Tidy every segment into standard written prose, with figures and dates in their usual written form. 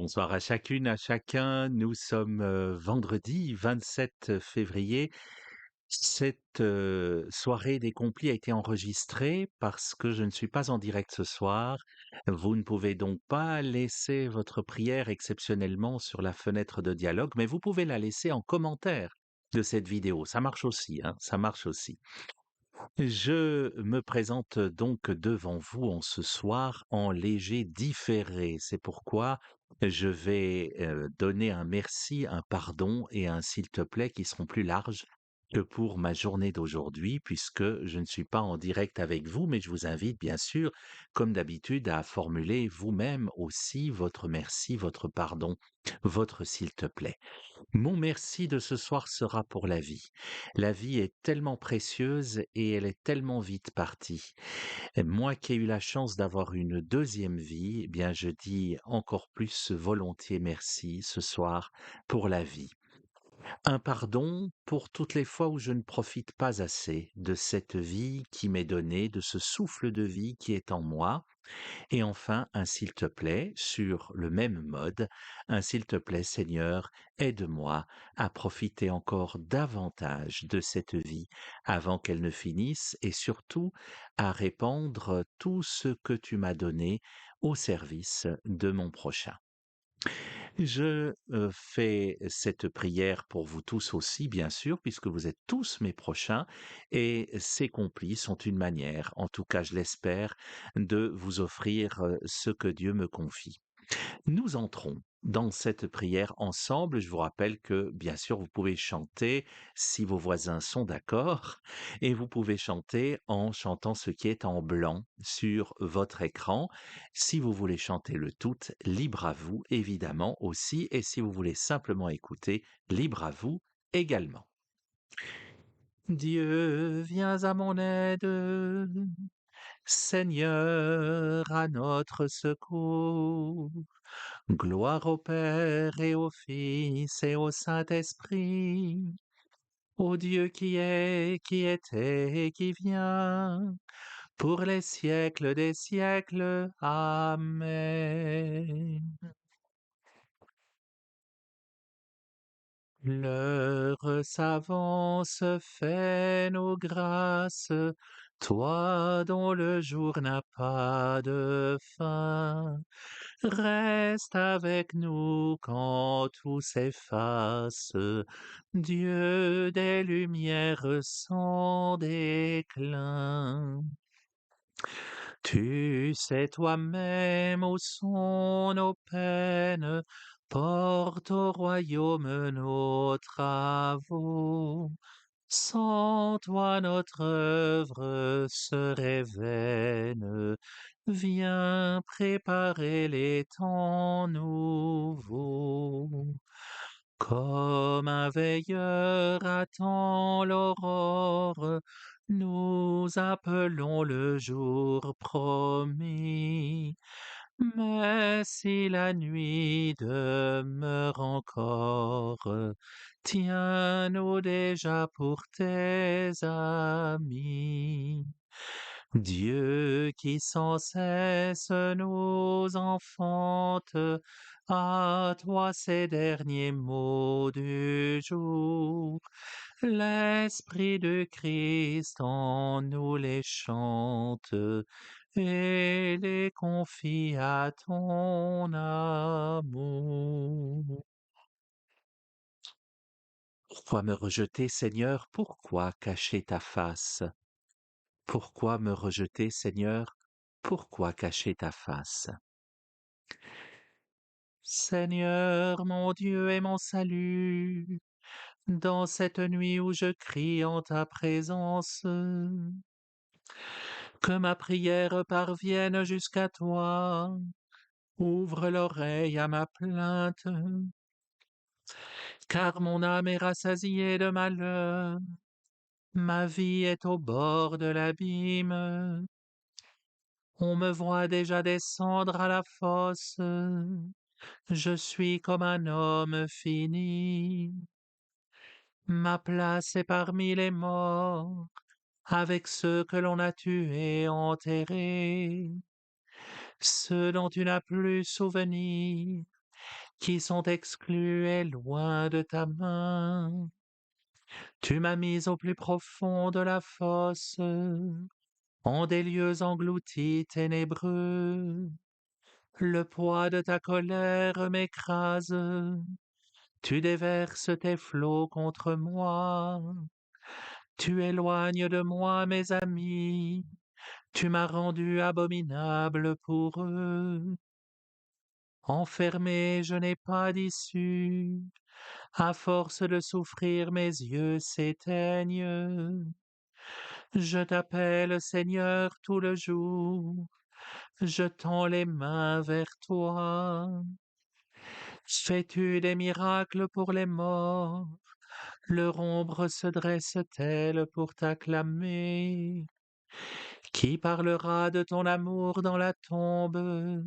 Bonsoir à chacune, à chacun. Nous sommes vendredi 27 février. Cette soirée des complis a été enregistrée parce que je ne suis pas en direct ce soir. Vous ne pouvez donc pas laisser votre prière exceptionnellement sur la fenêtre de dialogue, mais vous pouvez la laisser en commentaire de cette vidéo. Ça marche aussi, hein, ça marche aussi. Je me présente donc devant vous en ce soir en léger différé. C'est pourquoi je vais donner un merci, un pardon et un s'il te plaît qui seront plus larges que pour ma journée d'aujourd'hui, puisque je ne suis pas en direct avec vous, mais je vous invite bien sûr, comme d'habitude, à formuler vous-même aussi votre merci, votre pardon, votre s'il te plaît. Mon merci de ce soir sera pour la vie. La vie est tellement précieuse et elle est tellement vite partie. Et moi qui ai eu la chance d'avoir une deuxième vie, eh bien je dis encore plus volontiers merci ce soir pour la vie. Un pardon pour toutes les fois où je ne profite pas assez de cette vie qui m'est donnée, de ce souffle de vie qui est en moi, et enfin, un s'il te plaît, sur le même mode, un s'il te plaît Seigneur, aide-moi à profiter encore davantage de cette vie avant qu'elle ne finisse et surtout à répandre tout ce que tu m'as donné au service de mon prochain. Je fais cette prière pour vous tous aussi, bien sûr, puisque vous êtes tous mes prochains, et ces complis sont une manière, en tout cas je l'espère, de vous offrir ce que Dieu me confie. Nous entrons dans cette prière ensemble. Je vous rappelle que, bien sûr, vous pouvez chanter si vos voisins sont d'accord, et vous pouvez chanter en chantant ce qui est en blanc sur votre écran. Si vous voulez chanter le tout, libre à vous, évidemment aussi, et si vous voulez simplement écouter, libre à vous également. Dieu, viens à mon aide. Seigneur, à notre secours. Gloire au Père et au Fils et au Saint-Esprit, au Dieu qui est, qui était et qui vient, pour les siècles des siècles. Amen. L'heure s'avance, fais nos grâces, toi dont le jour n'a pas de fin. Reste avec nous quand tout s'efface, Dieu des lumières sans déclin. Tu sais toi-même où sont nos peines, porte au royaume nos travaux. Sans toi notre œuvre serait vaine. Viens préparer les temps nouveaux. Comme un veilleur attend l'aurore, nous appelons le jour promis. Mais si la nuit demeure encore, tiens-nous déjà pour tes amis. Dieu qui sans cesse nous enfante, à toi ces derniers mots du jour. L'Esprit de Christ en nous les chante et les confie à ton amour. Pourquoi me rejeter, Seigneur? Pourquoi cacher ta face? Pourquoi me rejeter, Seigneur? Pourquoi cacher ta face? Seigneur, mon Dieu et mon salut, dans cette nuit où je crie en ta présence, que ma prière parvienne jusqu'à toi. Ouvre l'oreille à ma plainte, car mon âme est rassasiée de malheur. Ma vie est au bord de l'abîme. On me voit déjà descendre à la fosse. Je suis comme un homme fini. Ma place est parmi les morts, avec ceux que l'on a tués, enterrés, ceux dont tu n'as plus souvenir. qui sont exclus et loin de ta main. Tu m'as mis au plus profond de la fosse, en des lieux engloutis ténébreux. Le poids de ta colère m'écrase, tu déverses tes flots contre moi. Tu éloignes de moi mes amis, tu m'as rendu abominable pour eux. Enfermé, je n'ai pas d'issue, à force de souffrir mes yeux s'éteignent. Je t'appelle Seigneur tout le jour, je tends les mains vers toi. Fais-tu des miracles pour les morts? Leur ombre se dresse-t-elle pour t'acclamer? Qui parlera de ton amour dans la tombe,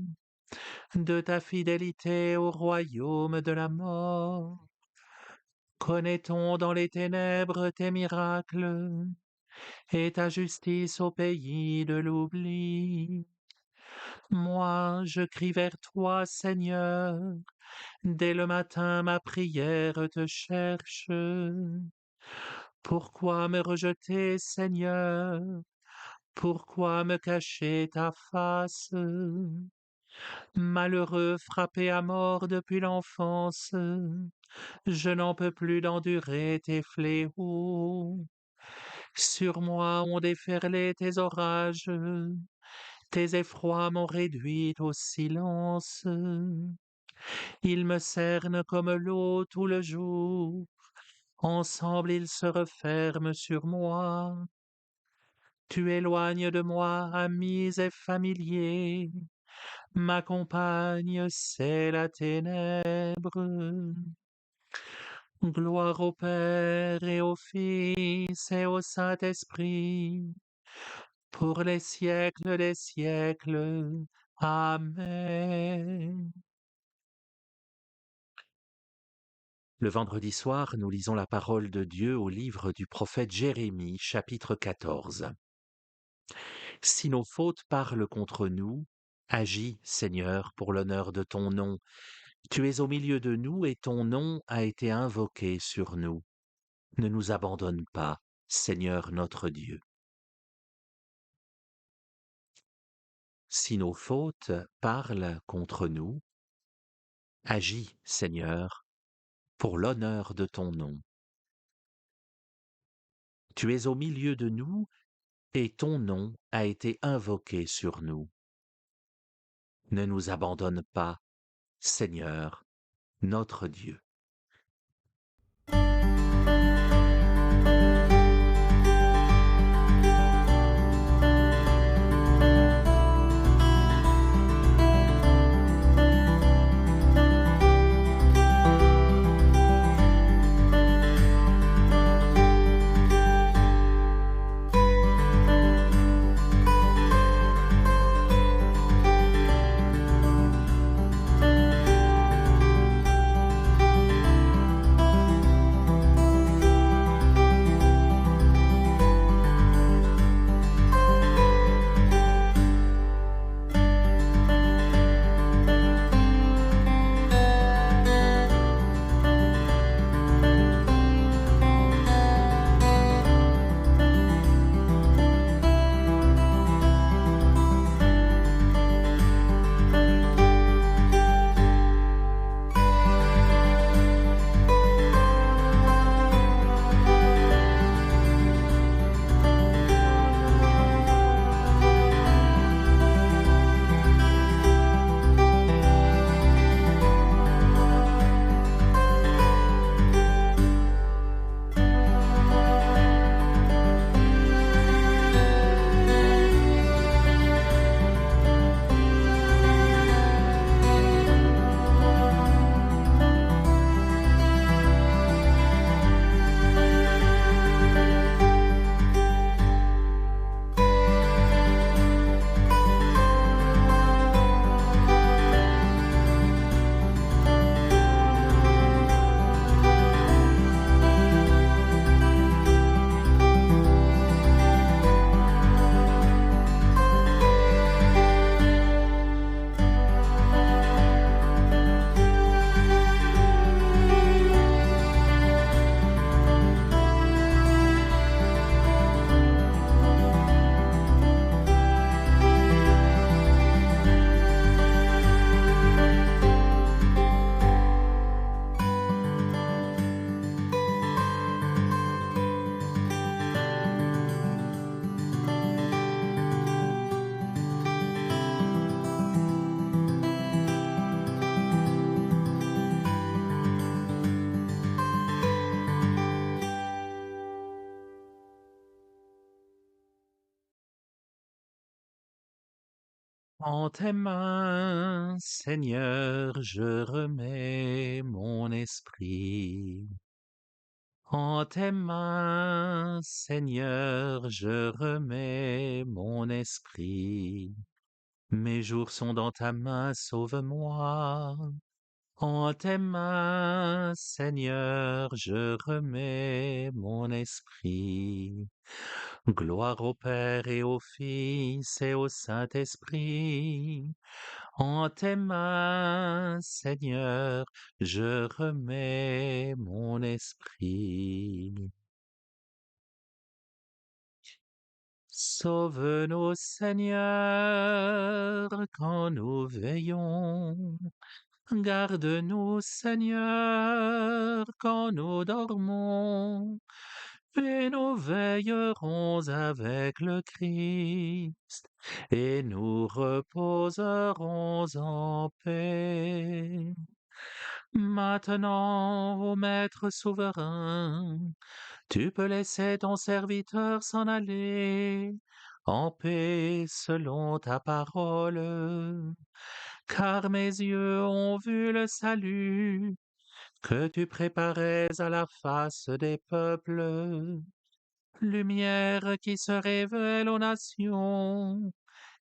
de ta fidélité au royaume de la mort? Connaît-on dans les ténèbres tes miracles et ta justice au pays de l'oubli? Moi, je crie vers toi, Seigneur, dès le matin ma prière te cherche. Pourquoi me rejeter, Seigneur? Pourquoi me cacher ta face? Malheureux frappé à mort depuis l'enfance, je n'en peux plus d'endurer tes fléaux. Sur moi ont déferlé tes orages, tes effrois m'ont réduit au silence. Ils me cernent comme l'eau tout le jour, ensemble ils se referment sur moi. Tu éloignes de moi amis et familiers, ma compagne c'est la ténèbre. Gloire au Père et au Fils et au Saint-Esprit, pour les siècles des siècles. Amen. Le vendredi soir, nous lisons la parole de Dieu au livre du prophète Jérémie, chapitre 14. Si nos fautes parlent contre nous, agis, Seigneur, pour l'honneur de ton nom. Tu es au milieu de nous et ton nom a été invoqué sur nous. Ne nous abandonne pas, Seigneur notre Dieu. Si nos fautes parlent contre nous, agis, Seigneur, pour l'honneur de ton nom. Tu es au milieu de nous et ton nom a été invoqué sur nous. Ne nous abandonne pas, Seigneur, notre Dieu. En tes mains, Seigneur, je remets mon esprit. En tes mains, Seigneur, je remets mon esprit. Mes jours sont dans ta main, sauve-moi. En tes mains, Seigneur, je remets mon esprit. Gloire au Père et au Fils et au Saint-Esprit. En tes mains, Seigneur, je remets mon esprit. Sauve-nous, Seigneur, quand nous veillons. Garde-nous, Seigneur, quand nous dormons, et nous veillerons avec le Christ, et nous reposerons en paix. Maintenant, ô Maître souverain, tu peux laisser ton serviteur s'en aller en paix selon ta parole, car mes yeux ont vu le salut que tu préparais à la face des peuples, lumière qui se révèle aux nations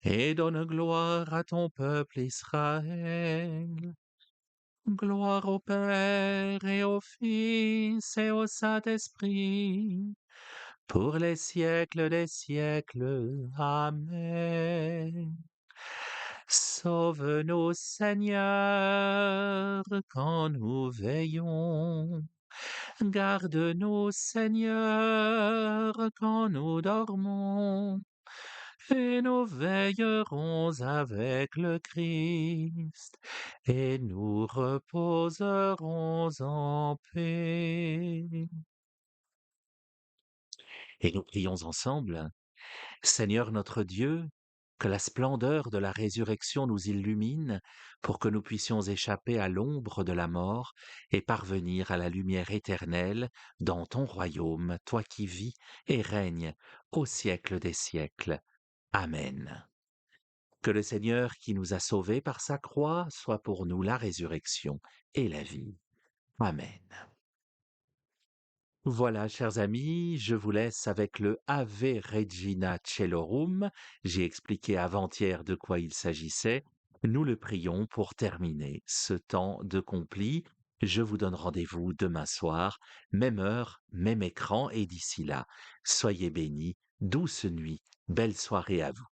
et donne gloire à ton peuple Israël. Gloire au Père et au Fils et au Saint-Esprit, pour les siècles des siècles. Amen. Sauve-nous, Seigneur, quand nous veillons. Garde-nous, Seigneur, quand nous dormons. Et nous veillerons avec le Christ, et nous reposerons en paix. Et nous prions ensemble. Seigneur notre Dieu, que la splendeur de la résurrection nous illumine pour que nous puissions échapper à l'ombre de la mort et parvenir à la lumière éternelle dans ton royaume, toi qui vis et règnes au siècle des siècles. Amen. Que le Seigneur qui nous a sauvés par sa croix soit pour nous la résurrection et la vie. Amen. Voilà, chers amis, je vous laisse avec le Ave Regina Celorum. J'ai expliqué avant-hier de quoi il s'agissait. Nous le prions pour terminer ce temps de complis. Je vous donne rendez-vous demain soir, même heure, même écran, et d'ici là, soyez bénis, douce nuit, belle soirée à vous.